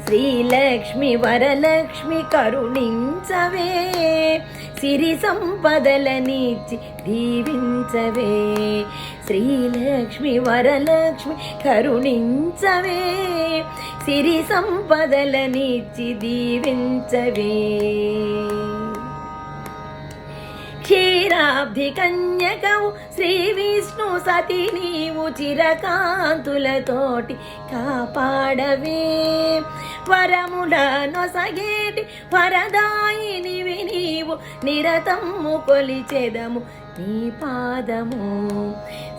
శ్రీలక్ష్మి వరలక్ష్మి కరుణించవే, సిరి సంపదలనిచ్చి దీవించవే. శ్రీలక్ష్మి వరలక్ష్మి కరుణించవే, సిరి సంపదలనిచ్చి దీవించవే. క్షీరాబ్ధి కన్యకవు శ్రీ విష్ణు సతి నీవు, చిరకాంతులతోటి కాపాడవే. వరముల నొసగేటి వరదాయినివి నీవు, నిరతము కొలిచెదము నీ పాదము.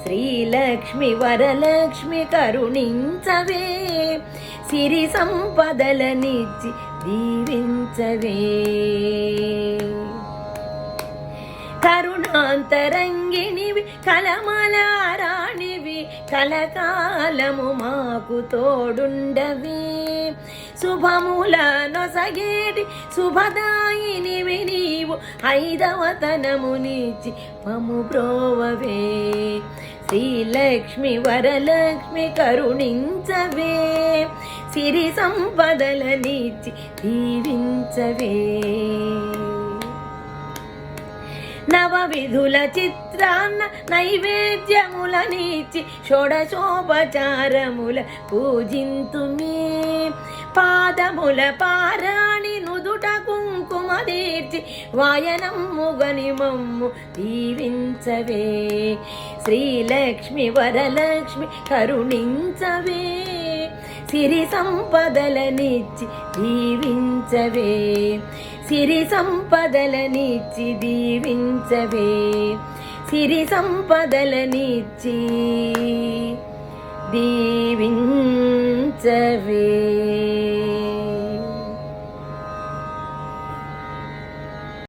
శ్రీలక్ష్మి వరలక్ష్మి కరుణించవే, సిరి సంపదలనిచ్చి దీవించవే. కరుణాంతరంగిణివి కలమలారాణివి, కలకాలము మాకు తోడుండవి. శుభముల నొసగేటి శుభదాయినివి నీవు, ఐదవతనమునిచ్చి మము బ్రోవవే. శ్రీలక్ష్మి వరలక్ష్మి కరుణించవే, సిరి సంపదలనిచ్చి దీవించవే. నవవిధుల చిత్రాన్న నైవేద్యములనిచ్చి, షోడశోపచారముల పూజింతుమే. పాదముల పారాణి నుదుట కుంకుమ తీర్చి, వాయనమ్ముగని మమ్ము దీవించవే. శ్రీలక్ష్మి వరలక్ష్మి కరుణించవే, సిరి సంపదలనిచ్చి దీవించవే. సిరి సంపదలనిచ్చి దీవించవే, సిరి సంపదలనిచ్చి దీవించవే.